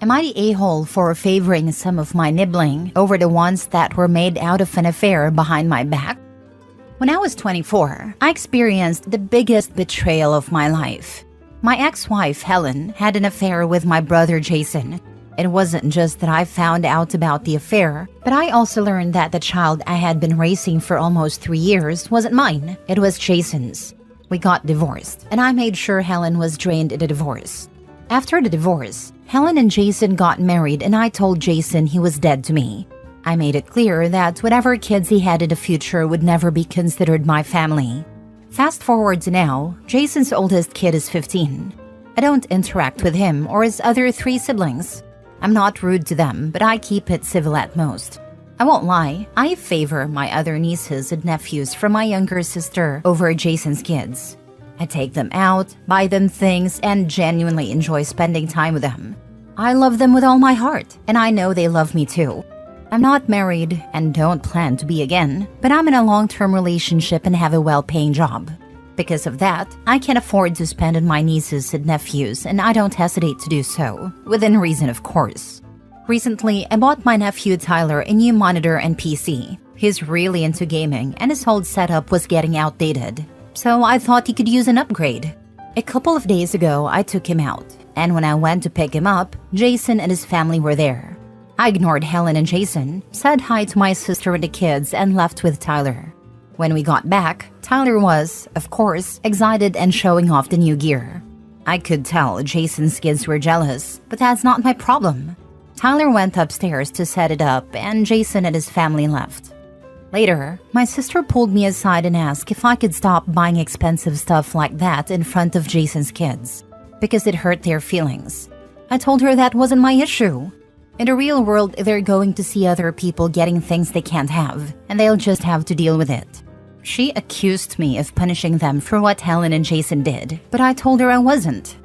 Am I the a-hole for favoring some of my nibbling over the ones that were made out of an affair behind my back? When I was 24, I experienced the biggest betrayal of my life. My ex-wife, Helen, had an affair with my brother, Jason. It wasn't just that I found out about the affair, but I also learned that the child I had been raising for almost 3 years wasn't mine. It was Jason's. We got divorced, and I made sure Helen was drained in the divorce. After the divorce, Helen and Jason got married, and I told Jason he was dead to me. I made it clear that whatever kids he had in the future would never be considered my family. Fast forward to now, Jason's oldest kid is 15. I don't interact with him or his other 3 siblings. I'm not rude to them, but I keep it civil at most. I won't lie, I favor my other nieces and nephews from my younger sister over Jason's kids. I take them out, buy them things, and genuinely enjoy spending time with them. I love them with all my heart, and I know they love me too. I'm not married and don't plan to be again, but I'm in a long-term relationship and have a well-paying job. Because of that, I can afford to spend on my nieces and nephews, and I don't hesitate to do so, within reason of course. Recently, I bought my nephew Tyler a new monitor and PC. He's really into gaming, and his whole setup was getting outdated. So I thought he could use an upgrade. A couple of days ago, I took him out, and when I went to pick him up, Jason and his family were there. I ignored Helen and Jason, said hi to my sister and the kids, and left with Tyler. When we got back, Tyler was, of course, excited and showing off the new gear. I could tell Jason's kids were jealous, but that's not my problem. Tyler went upstairs to set it up, and Jason and his family left. Later, my sister pulled me aside and asked if I could stop buying expensive stuff like that in front of Jason's kids, because it hurt their feelings. I told her that wasn't my issue. In the real world, they're going to see other people getting things they can't have, and they'll just have to deal with it. She accused me of punishing them for what Helen and Jason did, but I told her I wasn't.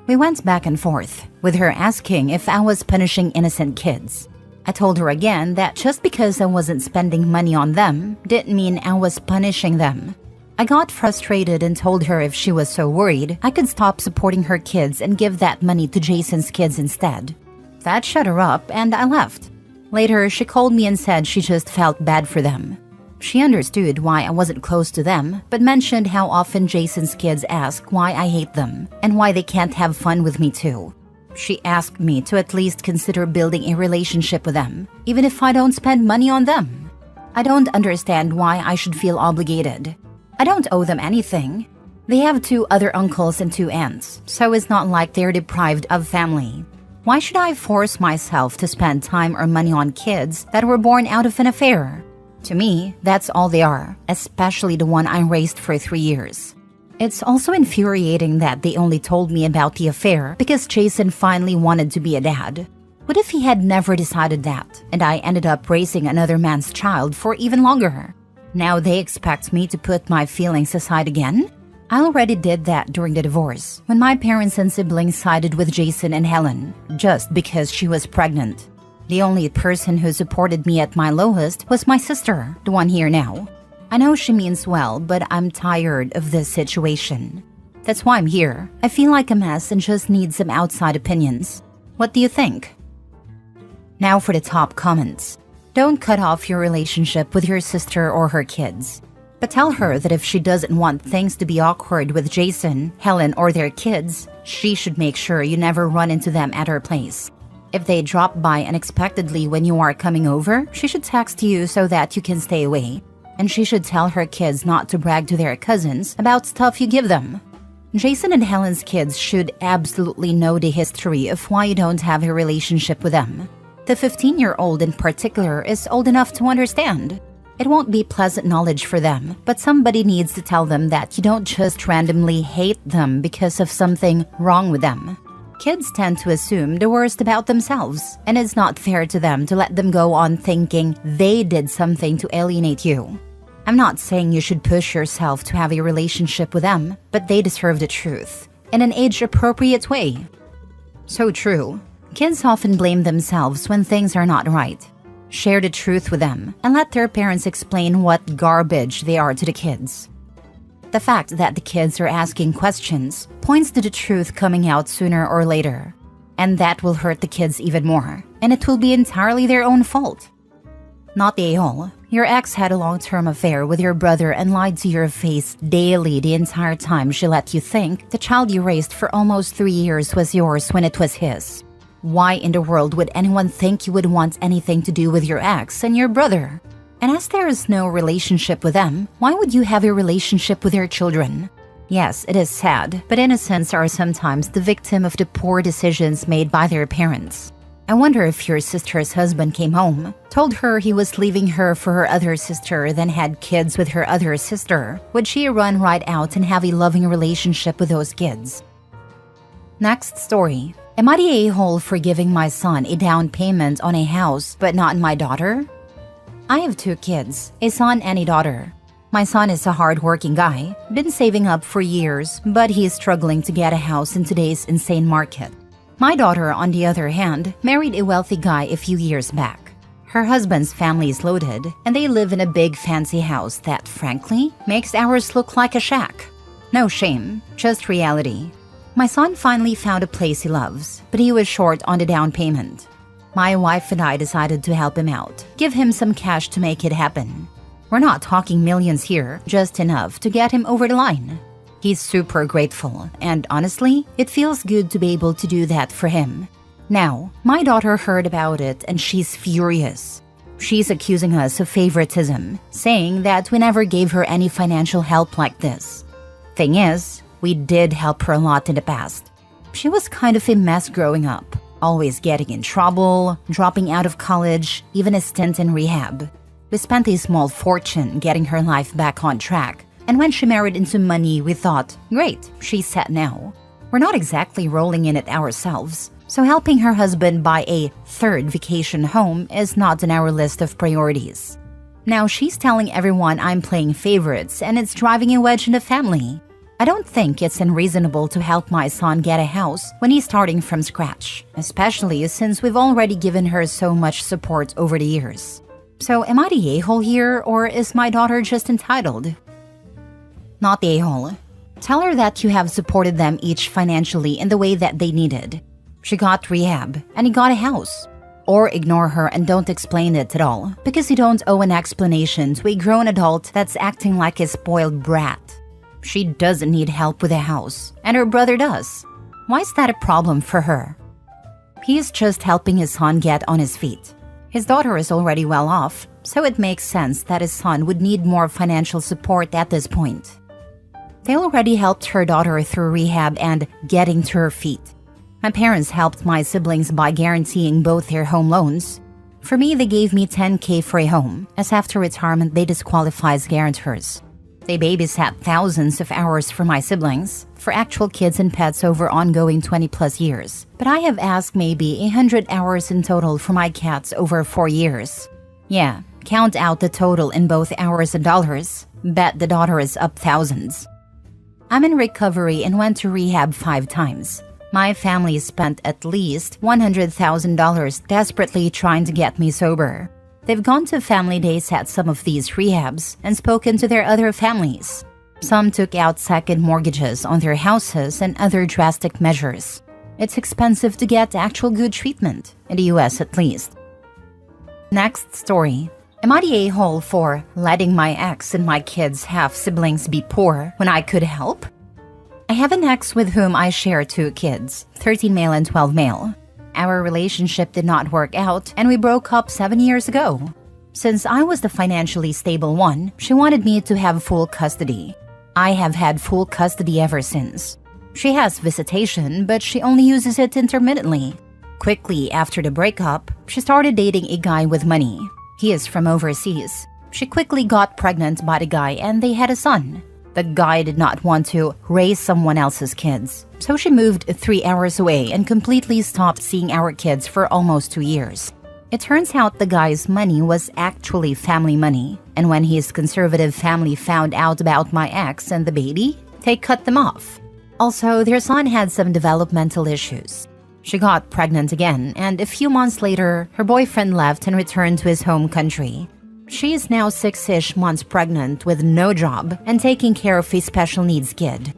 We went back and forth, with her asking if I was punishing innocent kids. I told her again that just because I wasn't spending money on them didn't mean I was punishing them. I got frustrated and told her if she was so worried, I could stop supporting her kids and give that money to Jason's kids instead. That shut her up, and I left. Later, she called me and said she just felt bad for them. She understood why I wasn't close to them, but mentioned how often Jason's kids ask why I hate them and why they can't have fun with me too. She asked me to at least consider building a relationship with them, even if I don't spend money on them. I don't understand why I should feel obligated. I don't owe them anything. They have 2 other uncles and 2 aunts, so it's not like they're deprived of family. Why should I force myself to spend time or money on kids that were born out of an affair? To me, that's all they are, especially the one I raised for 3 years. It's also infuriating that they only told me about the affair because Jason finally wanted to be a dad. What if he had never decided that, and I ended up raising another man's child for even longer? Now they expect me to put my feelings aside again? I already did that during the divorce, when my parents and siblings sided with Jason and Helen, just because she was pregnant. The only person who supported me at my lowest was my sister, the one here now. I know she means well, but I'm tired of this situation. That's why I'm here. I feel like a mess and just need some outside opinions. What do you think? Now for the top comments. Don't cut off your relationship with your sister or her kids. But tell her that if she doesn't want things to be awkward with Jason, Helen, or their kids, she should make sure you never run into them at her place. If they drop by unexpectedly when you are coming over, she should text you so that you can stay away. And she should tell her kids not to brag to their cousins about stuff you give them. Jason and Helen's kids should absolutely know the history of why you don't have a relationship with them. The 15-year-old in particular is old enough to understand. It won't be pleasant knowledge for them, but somebody needs to tell them that you don't just randomly hate them because of something wrong with them. Kids tend to assume the worst about themselves, and it's not fair to them to let them go on thinking they did something to alienate you. I'm not saying you should push yourself to have a relationship with them, but they deserve the truth, in an age-appropriate way. So true. Kids often blame themselves when things are not right. Share the truth with them, and let their parents explain what garbage they are to the kids. The fact that the kids are asking questions points to the truth coming out sooner or later. And that will hurt the kids even more, and it will be entirely their own fault. Not the a-hole. Your ex had a long-term affair with your brother and lied to your face daily the entire time she let you think the child you raised for almost 3 years was yours when it was his. Why in the world would anyone think you would want anything to do with your ex and your brother? And as there is no relationship with them, why would you have a relationship with your children? Yes, it is sad, but innocents are sometimes the victim of the poor decisions made by their parents. I wonder if your sister's husband came home, told her he was leaving her for her other sister, then had kids with her other sister. Would she run right out and have a loving relationship with those kids? Next story. Am I the a-hole for giving my son a down payment on a house but not my daughter? I have 2 kids, a son and a daughter. My son is a hard-working guy, been saving up for years, but he is struggling to get a house in today's insane market. My daughter, on the other hand, married a wealthy guy a few years back. Her husband's family is loaded, and they live in a big fancy house that, frankly, makes ours look like a shack. No shame, just reality. My son finally found a place he loves, but he was short on the down payment. My wife and I decided to help him out, give him some cash to make it happen. We're not talking millions here, just enough to get him over the line. He's super grateful, and honestly, it feels good to be able to do that for him. Now, my daughter heard about it and she's furious. She's accusing us of favoritism, saying that we never gave her any financial help like this. Thing is, we did help her a lot in the past. She was kind of a mess growing up, always getting in trouble, dropping out of college, even a stint in rehab. We spent a small fortune getting her life back on track. And when she married into money, we thought, great, she's set now. We're not exactly rolling in it ourselves, so helping her husband buy a 3rd vacation home is not on our list of priorities. Now she's telling everyone I'm playing favorites and it's driving a wedge in the family. I don't think it's unreasonable to help my son get a house when he's starting from scratch, especially since we've already given her so much support over the years. So am I the a-hole here, or is my daughter just entitled? Not the a-hole. Tell her that you have supported them each financially in the way that they needed. She got rehab, and he got a house. Or ignore her and don't explain it at all, because you don't owe an explanation to a grown adult that's acting like a spoiled brat. She doesn't need help with a house, and her brother does. Why is that a problem for her? He is just helping his son get on his feet. His daughter is already well off, so it makes sense that his son would need more financial support at this point. They already helped her daughter through rehab and getting to her feet. My parents helped my siblings by guaranteeing both their home loans. For me, they gave me $10,000 for a home, as after retirement they disqualify as guarantors. They babysat thousands of hours for my siblings, for actual kids and pets over ongoing 20+ years. But I have asked maybe 100 hours in total for my cats over 4 years. Yeah, count out the total in both hours and dollars. Bet the daughter is up thousands. I'm in recovery and went to rehab 5 times. My family spent at least $100,000 desperately trying to get me sober. They've gone to family days at some of these rehabs and spoken to their other families. Some took out second mortgages on their houses and other drastic measures. It's expensive to get actual good treatment, in the US at least. Next story. Am I the a-hole for letting my ex and my kids' half-siblings be poor when I could help? I have an ex with whom I share 2 kids, 13 male and 12 male. Our relationship did not work out and we broke up 7 years ago. Since I was the financially stable one, she wanted me to have full custody. I have had full custody ever since. She has visitation, but she only uses it intermittently. Quickly after the breakup, she started dating a guy with money. He is from overseas. She quickly got pregnant by the guy and they had a son. The guy did not want to raise someone else's kids, so she moved 3 hours away and completely stopped seeing our kids for almost 2 years. It turns out the guy's money was actually family money, and when his conservative family found out about my ex and the baby, they cut them off. Also, their son had some developmental issues. She got pregnant again, and a few months later, her boyfriend left and returned to his home country. She is now 6-ish months pregnant with no job and taking care of a special needs kid.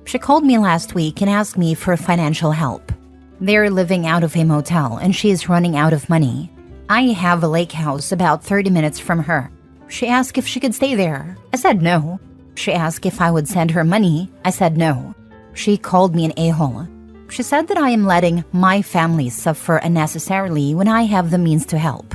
She called me last week and asked me for financial help. They're living out of a motel and she is running out of money. I have a lake house about 30 minutes from her. She asked if she could stay there. I said no. She asked if I would send her money. I said no. She called me an a-hole. She said that I am letting my family suffer unnecessarily when I have the means to help.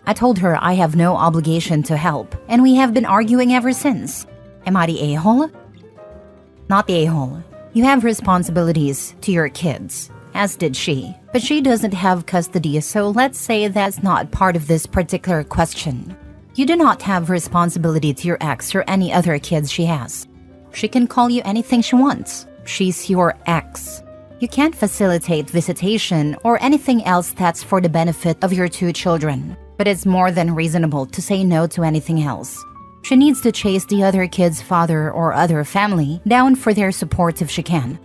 I told her I have no obligation to help, and we have been arguing ever since. Am I the a-hole? Not the a-hole. You have responsibilities to your kids, as did she. But she doesn't have custody, so let's say that's not part of this particular question. You do not have responsibility to your ex or any other kids she has. She can call you anything she wants. She's your ex. You can't facilitate visitation or anything else that's for the benefit of your two children. But it's more than reasonable to say no to anything else. She needs to chase the other kid's father or other family down for their support if she can.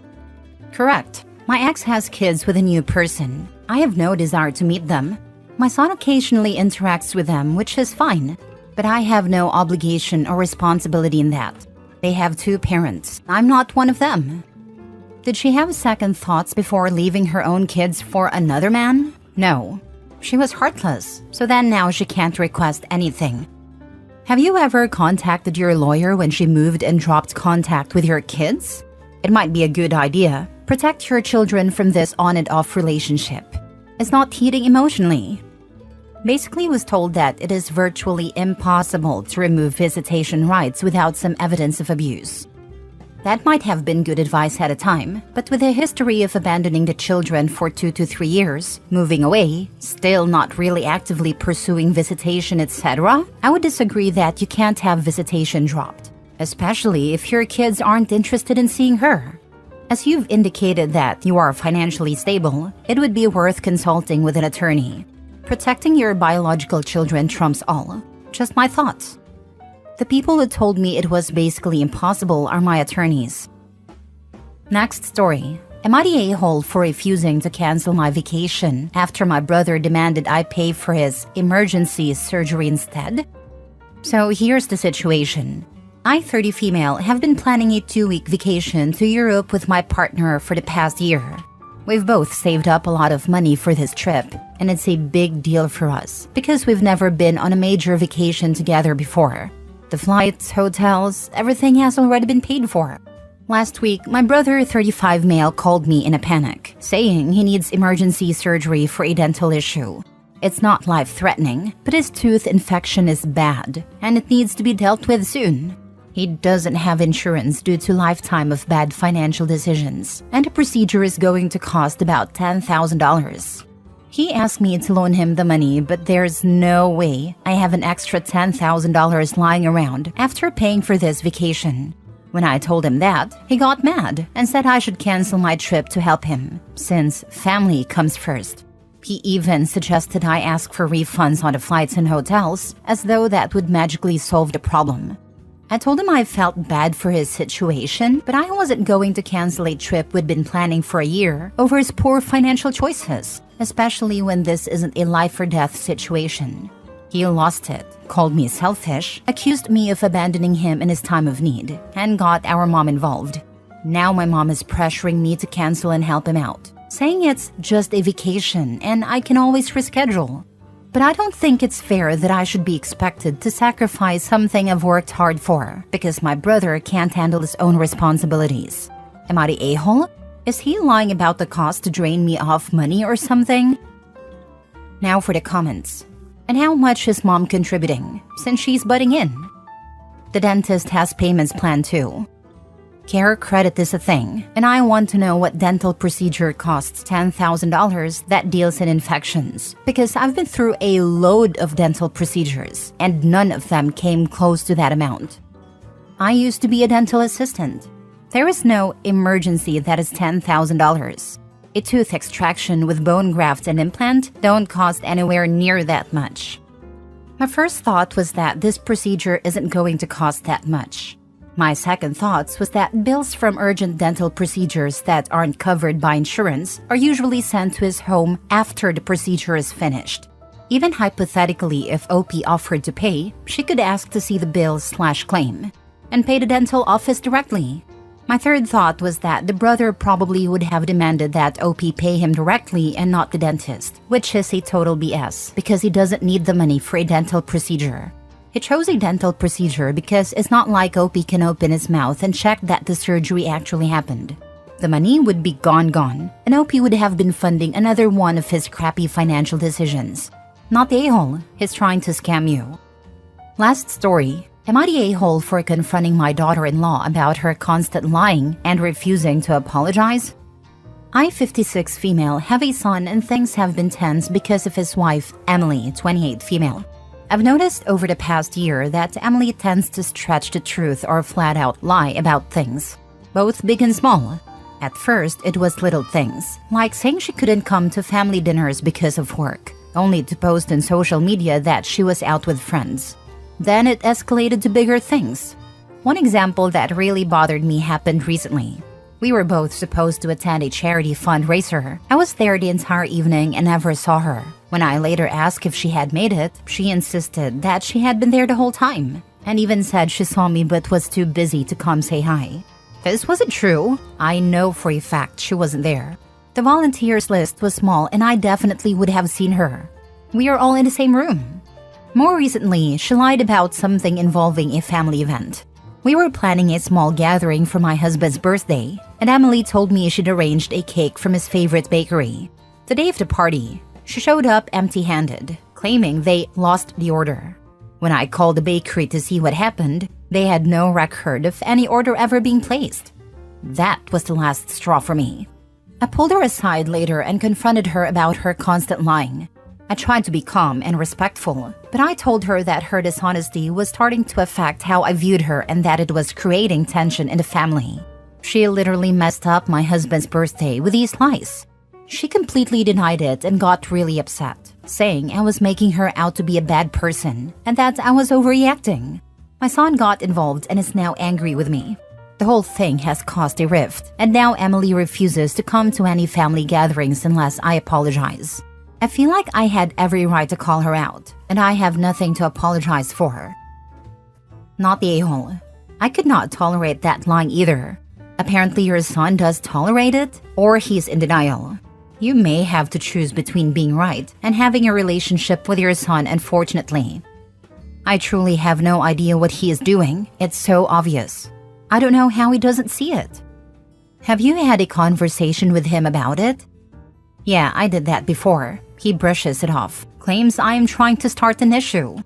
Correct. My ex has kids with a new person. I have no desire to meet them. My son occasionally interacts with them, which is fine. But I have no obligation or responsibility in that. They have two parents. I'm not one of them. Did she have second thoughts before leaving her own kids for another man? No. She was heartless, so then now she can't request anything. Have you ever contacted your lawyer when she moved and dropped contact with your kids? It might be a good idea. Protect your children from this on and off relationship. It's not heating emotionally. Basically was told that it is virtually impossible to remove visitation rights without some evidence of abuse. That might have been good advice at a time, but with a history of abandoning the children for 2 to 3 years, moving away, still not really actively pursuing visitation, etc., I would disagree that you can't have visitation dropped, especially if your kids aren't interested in seeing her. As you've indicated that you are financially stable, it would be worth consulting with an attorney. Protecting your biological children trumps all. Just my thoughts. The people who told me it was basically impossible are my attorneys. Next story. Am I the a-hole for refusing to cancel my vacation after my brother demanded I pay for his emergency surgery instead? So here's the situation. I, 30 female, have been planning a 2-week vacation to Europe with my partner for the past year. We've both saved up a lot of money for this trip, and it's a big deal for us because we've never been on a major vacation together before. The flights, hotels, everything has already been paid for. Last week, my brother, 35 male, called me in a panic, saying he needs emergency surgery for a dental issue. It's not life-threatening, but his tooth infection is bad, and it needs to be dealt with soon. He doesn't have insurance due to lifetime of bad financial decisions, and the procedure is going to cost about $10,000. He asked me to loan him the money, but there's no way I have an extra $10,000 lying around after paying for this vacation. When I told him that, he got mad and said I should cancel my trip to help him, since family comes first. He even suggested I ask for refunds on the flights and hotels, as though that would magically solve the problem. I told him I felt bad for his situation, but I wasn't going to cancel a trip we'd been planning for a year over his poor financial choices, especially when this isn't a life-or-death situation. He lost it, called me selfish, accused me of abandoning him in his time of need, and got our mom involved. Now my mom is pressuring me to cancel and help him out, saying it's just a vacation and I can always reschedule. But I don't think it's fair that I should be expected to sacrifice something I've worked hard for because my brother can't handle his own responsibilities. Am I the a-hole? Is he lying about the cost to drain me of money or something? Now for the comments. And how much is mom contributing, since she's butting in? The dentist has payments planned too. Care credit is a thing, and I want to know what dental procedure costs $10,000 that deals in infections, because I've been through a load of dental procedures, and none of them came close to that amount. I used to be a dental assistant. There is no emergency that is $10,000. A tooth extraction with bone graft and implant don't cost anywhere near that much. My first thought was that this procedure isn't going to cost that much. My second thoughts was that bills from urgent dental procedures that aren't covered by insurance are usually sent to his home after the procedure is finished. Even hypothetically, if OP offered to pay, she could ask to see the bill/claim and pay the dental office directly. My third thought was that the brother probably would have demanded that OP pay him directly and not the dentist, which is a total BS because he doesn't need the money for a dental procedure. He chose a dental procedure because it's not like OP can open his mouth and check that the surgery actually happened. The money would be gone, and OP would have been funding another one of his crappy financial decisions. Not the a-hole, he's trying to scam you. Last story. Am I the a-hole for confronting my daughter-in-law about her constant lying and refusing to apologize? I, 56 female, have a son and things have been tense because of his wife, Emily, 28 female. I've noticed over the past year that Emily tends to stretch the truth or flat-out lie about things, both big and small. At first, it was little things, like saying she couldn't come to family dinners because of work, only to post on social media that she was out with friends. Then it escalated to bigger things. One example that really bothered me happened recently. We were both supposed to attend a charity fundraiser. I was there the entire evening and never saw her. When I later asked if she had made it, she insisted that she had been there the whole time, and even said she saw me but was too busy to come say hi. This wasn't true. I know for a fact she wasn't there. The volunteers list was small and I definitely would have seen her. We are all in the same room. More recently, she lied about something involving a family event. We were planning a small gathering for my husband's birthday, and Emily told me she'd arranged a cake from his favorite bakery. The day of the party, she showed up empty-handed, claiming they lost the order. When I called the bakery to see what happened, they had no record of any order ever being placed. That was the last straw for me. I pulled her aside later and confronted her about her constant lying. I tried to be calm and respectful, but I told her that her dishonesty was starting to affect how I viewed her and that it was creating tension in the family. She literally messed up my husband's birthday with these lies. She completely denied it and got really upset, saying I was making her out to be a bad person and that I was overreacting. My son got involved and is now angry with me. The whole thing has caused a rift, and now Emily refuses to come to any family gatherings unless I apologize. I feel like I had every right to call her out, and I have nothing to apologize for. Not the a-hole. I could not tolerate that lying either. Apparently your son does tolerate it, or he's in denial. You may have to choose between being right and having a relationship with your son, unfortunately. I truly have no idea what he is doing. It's so obvious. I don't know how he doesn't see it. Have you had a conversation with him about it? Yeah, I did that before. He brushes it off, claims I am trying to start an issue.